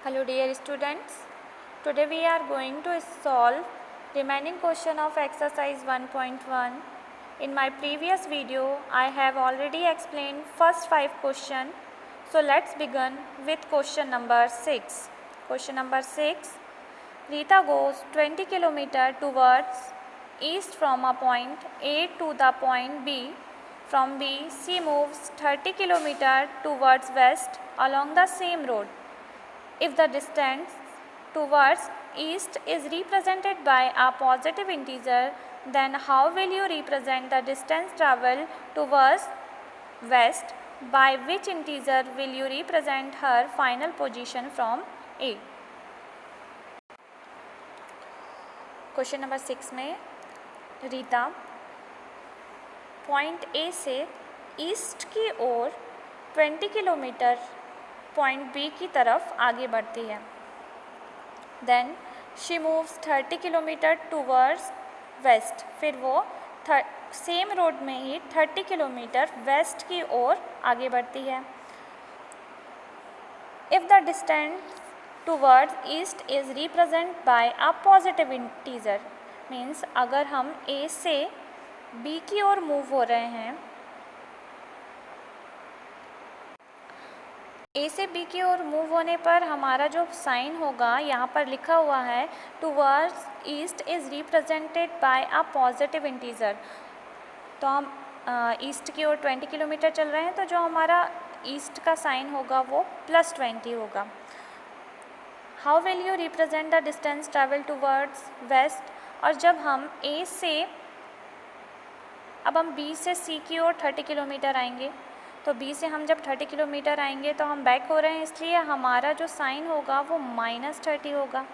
Hello dear students, today we are going to solve remaining question of exercise 1.1. In my previous video, I have already explained first 5 question. So let's begin with question number 6. Question number 6. Rita goes 20 km towards east from a point A to the point B. From B, she moves 30 km towards west along the same road. If the distance towards east is represented by a positive integer, then how will you represent the distance traveled towards west? By which integer will you represent her final position from A? Question number 6 में Rita point A से east की ओर 20 kilometre point B की तरफ आगे बढ़ती है. Then she moves 30 kilometre towards west. फिर वो सेम रोड में ही 30 किलोमीटर वेस्ट की ओर आगे बढ़ती है. If the distance towards east is represent by a positive integer, means अगर हम ए से बी की ओर मूव हो रहे हैं, ए से बी की ओर मूव होने पर हमारा जो साइन होगा यहाँ पर लिखा हुआ है towards east is represented by a positive integer. तो हम ईस्ट की ओर 20 किलोमीटर चल रहे हैं, तो जो हमारा ईस्ट का साइन होगा वो +20 होगा. How will you represent the distance travel towards west? और जब हम ए से अब हम बी से सी की ओर 30 किलोमीटर आएंगे, तो बी से हम जब 30 किलोमीटर आएंगे तो हम बैक हो रहे हैं, इसलिए हमारा जो साइन होगा वो -30 होगा.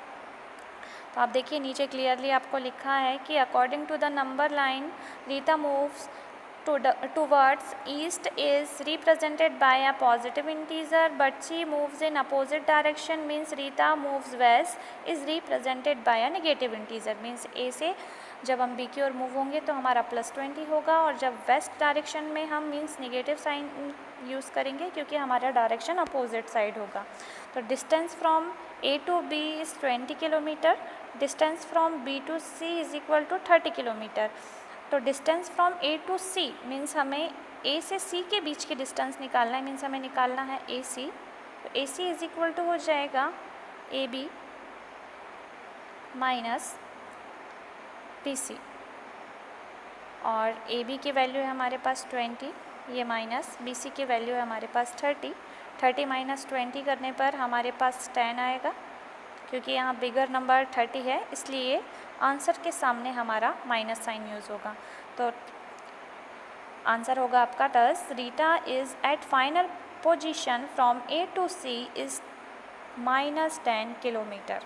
तो आप देखिए नीचे क्लियरली आपको लिखा है कि according to the number line Rita moves towards east is represented by a positive integer, but she moves in opposite direction, means Rita moves west is represented by a negative integer. means A से जब हम B की ओर move होंगे तो हमारा +20 होगा, और जब वेस्ट डायरेक्शन में हम मीन्स नेगेटिव साइन यूज़ करेंगे क्योंकि हमारा डायरेक्शन अपोजिट साइड होगा. तो distance from A to B is 20 kilometre. Distance from B to C is equal to 30 kilometre. तो distance from A to C means हमें A से सी के बीच की डिस्टेंस निकालना है, मीन्स हमें निकालना है ए सी. तो A C is equal to हो जाएगा A B minus B C, और ए बी की वैल्यू है हमारे पास 20, ये माइनस बी सी की वैल्यू है हमारे पास 30. 30 माइनस 20 करने पर हमारे पास 10 आएगा. क्योंकि यहाँ बिगर नंबर 30 है, इसलिए आंसर के सामने हमारा माइनस साइन यूज़ होगा. तो आंसर होगा आपका 10. Rita is at final position from A to C is -10 kilometre.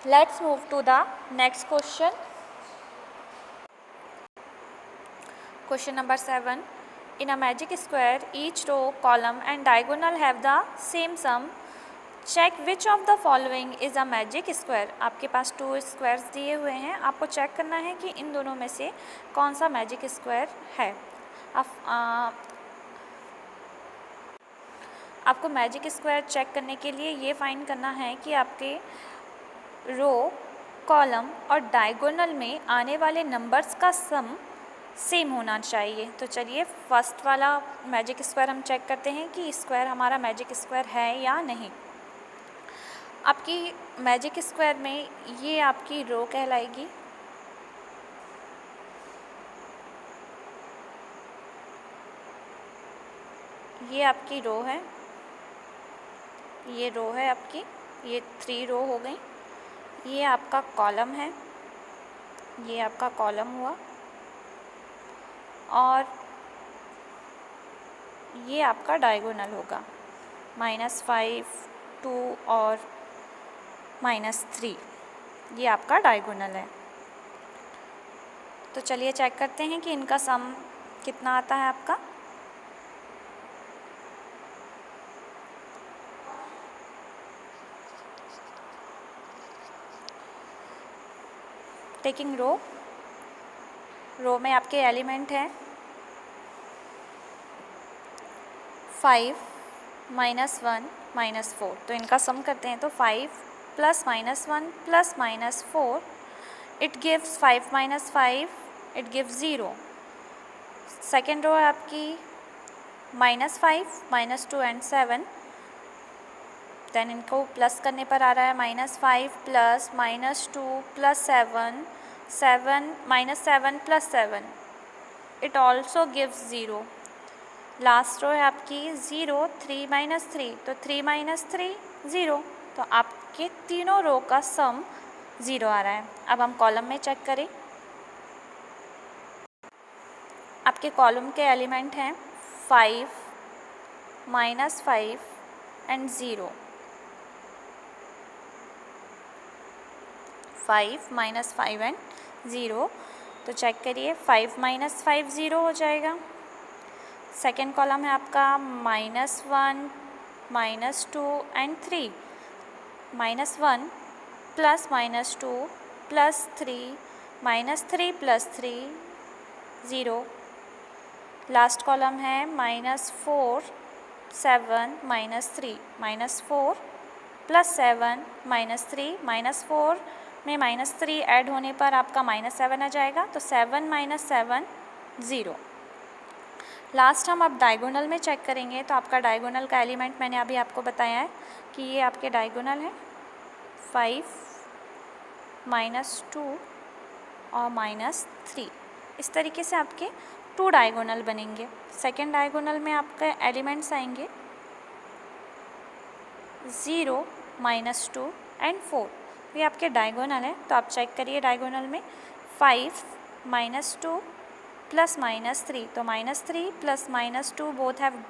Let's move to the next question. Question number 7. In a magic square, each row, column and diagonal have the same sum. Check which of the following is a magic square. आपके पास 2 squares दिए हुए हैं, आपको check करना है कि इन दोनों में से कौन सा मैजिक स्क्वायर है. आपको मैजिक स्क्वायर चेक करने के लिए ये फाइंड करना है कि आपके रो, कॉलम और डायगोनल में आने वाले नंबर्स का सम सेम होना चाहिए. तो चलिए फर्स्ट वाला मैजिक स्क्वायर हम चेक करते हैं कि स्क्वायर हमारा मैजिक स्क्वायर है या नहीं. आपकी मैजिक स्क्वायर में ये आपकी रो कहलाएगी, ये आपकी रो है, ये रो है आपकी, ये 3 रो हो गई. ये आपका कॉलम है, ये आपका कॉलम हुआ, और ये आपका डायगोनल होगा -5, 2 और -3. ये आपका डायगोनल है. तो चलिए चेक करते हैं कि इनका सम कितना आता है आपका. टेकिंग रो में आपके एलिमेंट हैं 5 -1 -4, तो इनका सम करते हैं। तो 5 + -1 + -4 it gives 5 - 5 it gives 0। Second row है आपकी -5 -2 एंड 7, देन इनको प्लस करने पर आ रहा है -5 + -2 + 7 7 -7 + 7 it also gives 0। Last row है आपकी 0 3 - 3, तो 3 - 3 0, तो आपके तीनों रो का सम 0 आ रहा है। अब हम कॉलम में चेक करें। आपके कॉलम के एलिमेंट हैं 5 -5 एंड 0। 5 -5 एंड 0, तो चेक करिए 5 - 5 0 हो जाएगा। सेकेंड कॉलम है आपका -1 -2 एंड 3, -1 + -2 + 3 -3 + 3 0। लास्ट कॉलम है -4 7 -3, -4 + 7 -3 -4 में -3 ऐड होने पर आपका -7 आ जाएगा, तो 7 - 7 0। लास्ट हम अब डायगोनल में चेक करेंगे। तो आपका डायगोनल का एलिमेंट मैंने अभी आपको बताया है कि ये आपके डायगोनल है 5 -2 और -3। इस तरीके से आपके 2 डायगोनल बनेंगे। सेकेंड डायगोनल में आपके एलिमेंट्स आएंगे 0 -2 एंड 4, ये आपके डायगोनल है। तो आप चेक करिए डायगोनल में 5 -2 + -3, तो -3 + -2 बोथ हैव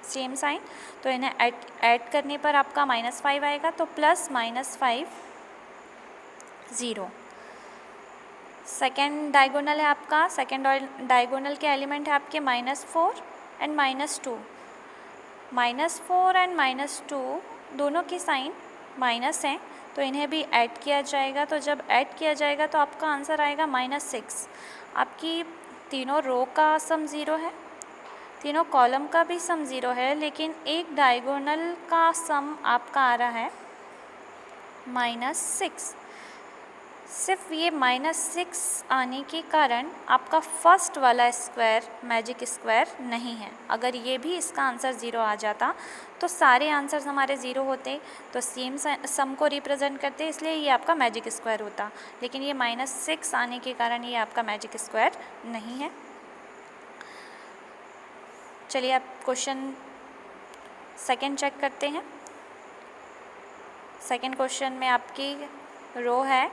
सेम साइन, तो इन्हें ऐड करने पर आपका -5 आएगा, तो +- 5 0। सेकेंड डायगोनल है आपका, सेकेंड डायगोनल के एलिमेंट है आपके -4 एंड -2। -4 एंड -2 दोनों की साइन माइनस हैं, तो इन्हें भी ऐड किया जाएगा। तो जब ऐड किया जाएगा तो आपका आंसर आएगा -6। आपकी तीनों रो का सम 0 है, तीनों कॉलम का भी सम 0 है, लेकिन एक डायगोनल का सम आपका आ रहा है -6। सिर्फ ये -6 आने के कारण आपका फर्स्ट वाला स्क्वायर मैजिक स्क्वायर नहीं है। अगर ये भी इसका आंसर 0 आ जाता तो सारे आंसर्स हमारे 0 होते, तो सेम सम को रिप्रेजेंट करते, इसलिए ये आपका मैजिक स्क्वायर होता। लेकिन ये -6 आने के कारण ये आपका मैजिक स्क्वायर नहीं है। चलिए आप क्वेश्चन सेकंड चेक करते हैं। सेकंड क्वेश्चन में आपकी रो है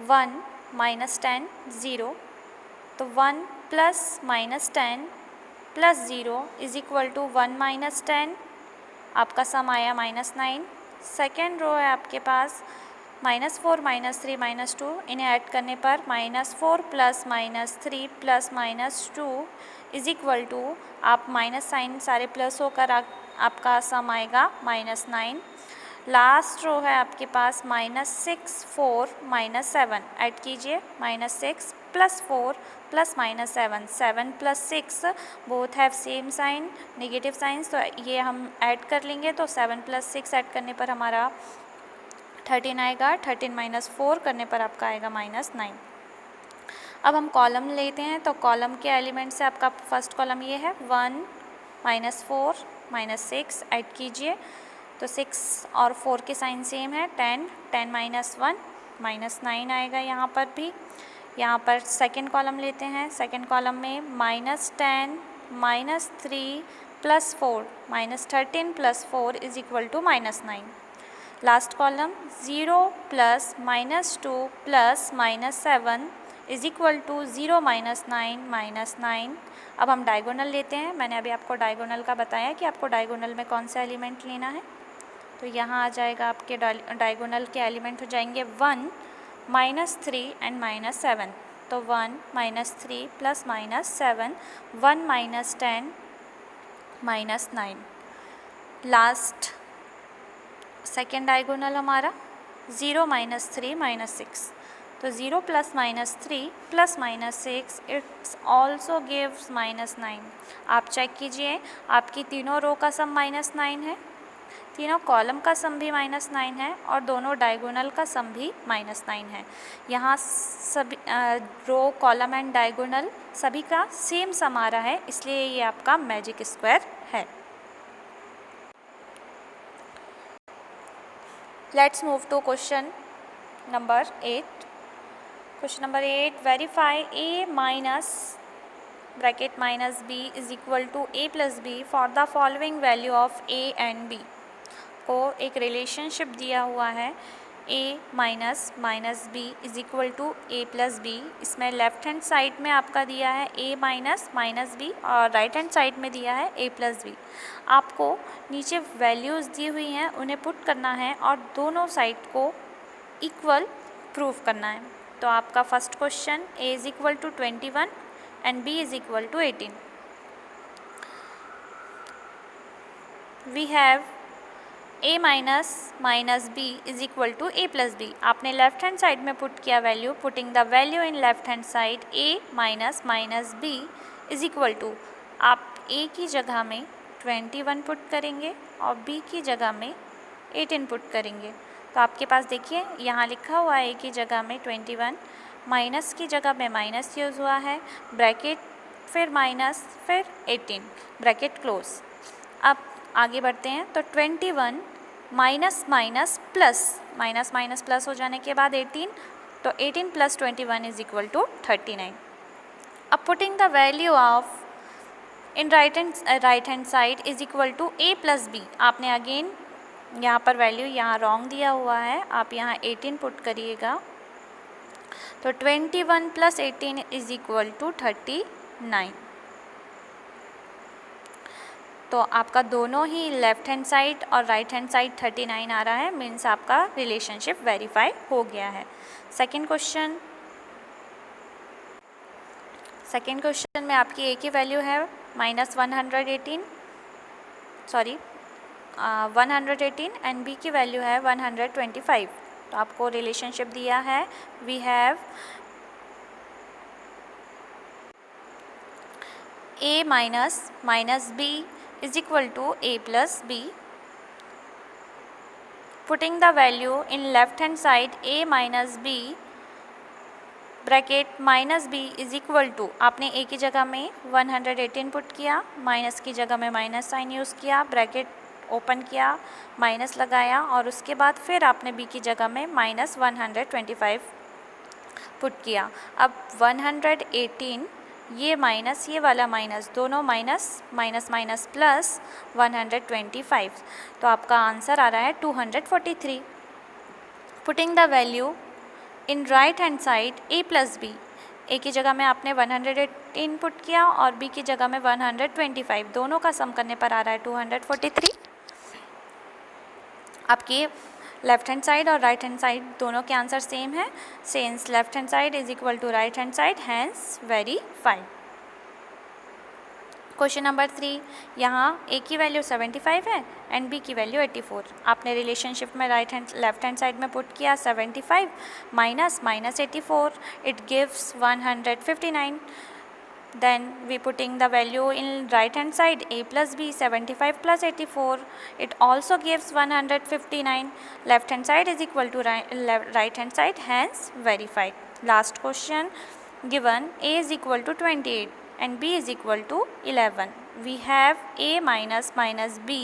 1 -10 0, तो 1 + -10 + 0 = 1 - 10, आपका सम आया -9। सेकेंड रो है आपके पास -4 -3 -2, इन्हें ऐड करने पर -4 + -3 + -2 = आप माइनस साइन सारे प्लस होकर आपका सम आएगा -9। लास्ट रो है आपके पास -6 4 -7, ऐड कीजिए -6 + 4 + -7 7 + 6 both have same sign negative signs, तो ये हम ऐड कर लेंगे। तो 7 + 6 ऐड करने पर हमारा 13 आएगा, 13 - 4 करने पर आपका आएगा -9। अब हम कॉलम लेते हैं। तो कॉलम के एलिमेंट से आपका फर्स्ट कॉलम ये है 1 -4 -6, ऐड कीजिए तो 6 और 4 के साइन सेम है, 10 10 - 1 -9 आएगा यहाँ पर भी। यहाँ पर सेकंड कॉलम लेते हैं। सेकंड कॉलम में -10 -3 + 4 -13 + 4 = -9। Last column 0 + -2 + -7 = 0 -9 -9। अब हम डायगोनल लेते हैं। मैंने अभी आपको डायगोनल का बताया कि आपको डायगोनल में कौन सा एलिमेंट लेना है। तो यहाँ आ जाएगा आपके डायगोनल के एलिमेंट हो जाएंगे 1 -3 एंड -7, तो 1 -3 + -7 1 -10 -9। लास्ट सेकेंड डायगोनल हमारा 0 -3 -6, तो 0 + -3 + -6 इट्स ऑल्सो गिव्स -9। आप चेक कीजिए, आपकी तीनों रो का सम -9 है, तीनों कॉलम का सम भी -9 है और दोनों डायगोनल का सम भी -9 है। यहाँ सभी रो, कॉलम एंड डायगोनल सभी का सेम सम आ रहा है, इसलिए ये आपका मैजिक स्क्वायर है। Let's move to question number 8। Question number 8, verify a minus bracket minus b is equal to a plus B for the following value of a and b। को एक रिलेशनशिप दिया हुआ है a minus b is equal to a plus B. इसमें left hand side में आपका दिया है a माइनस b और राइट हैंड साइड में दिया है a प्लस बी। आपको नीचे वैल्यूज़ दी हुई हैं, उन्हें पुट करना है और दोनों साइड को इक्वल प्रूव करना है। तो आपका first question a is equal to 21 एंड b is equal to 18। We have a minus b is equal to a plus B. आपने लेफ्ट हैंड साइड में पुट किया value, putting the value in left hand side a minus b is equal to, आप a की जगह में 21 put करेंगे और b की जगह में 18 पुट करेंगे। तो आपके पास देखिए यहाँ लिखा हुआ है a की जगह में 21, माइनस की जगह में माइनस यूज़ हुआ है, ब्रैकेट फिर माइनस फिर 18, ब्रैकेट क्लोज। अब आगे बढ़ते हैं, तो 21 माइनस माइनस प्लस हो जाने के बाद 18, तो 18 + 21 इज इक्वल टू 39। अब putting the value of in right hand side is equal to a plus B. आपने अगेन यहाँ पर वैल्यू यहाँ रॉन्ग दिया हुआ है, आप यहाँ 18 पुट करिएगा, तो 21 + 18 इज इक्वल टू 39। तो आपका दोनों ही लेफ्ट हैंड साइड और राइट हैंड साइड 39 आ रहा है, मीन्स आपका रिलेशनशिप वेरीफाई हो गया है। सेकंड क्वेश्चन में आपकी a की वैल्यू है -118 एंड b की वैल्यू है 125। तो आपको रिलेशनशिप दिया है, we have a minus b is equal to a plus b. Putting the value in left hand side a minus b, bracket minus b is equal to, आपने a की जगह में 118 पुट किया, माइनस की जगह में माइनस साइन यूज़ किया, bracket open किया, माइनस लगाया और उसके बाद फिर आपने b की जगह में -125 पुट किया। अब 118, ये माइनस ये वाला माइनस, दोनों माइनस प्लस 125, तो आपका आंसर आ रहा है 243। Putting the value in right hand side a plus B, a की जगह में आपने 118 पुट किया और b की जगह में 125, दोनों का सम करने पर आ रहा है 243। आपकी लेफ्ट हैंड साइड और राइट हैंड साइड दोनों के आंसर सेम है, since left hand side is equal to right hand side, hence verified. Question number 3, यहाँ a की वैल्यू 75 है एंड b की वैल्यू 84। आपने रिलेशनशिप में लेफ्ट हैंड साइड में पुट किया 75 minus -84, it gives 159। Then we putting the value in right hand side a plus b, 75 + 84, it also gives 159. Left hand side is equal to right hand side, hence verified. Last question, given a is equal to 28 and b is equal to 11. We have a minus b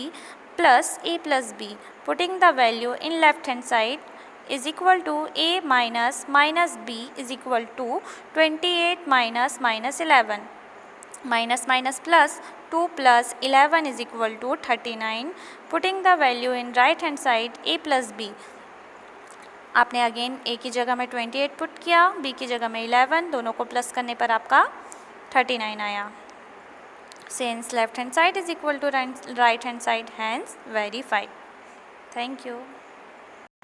plus a plus b. Putting the value in left hand side is equal to a minus b is equal to 28 minus 11, minus plus 2 plus 11 is equal to 39. Putting the value in right hand side a plus b, आपने again a की जगह में 28 put किया, b की जगह में 11, दोनों को प्लस करने पर आपका 39 आया। Since left hand side is equal to right hand side, hence verified. Thank you.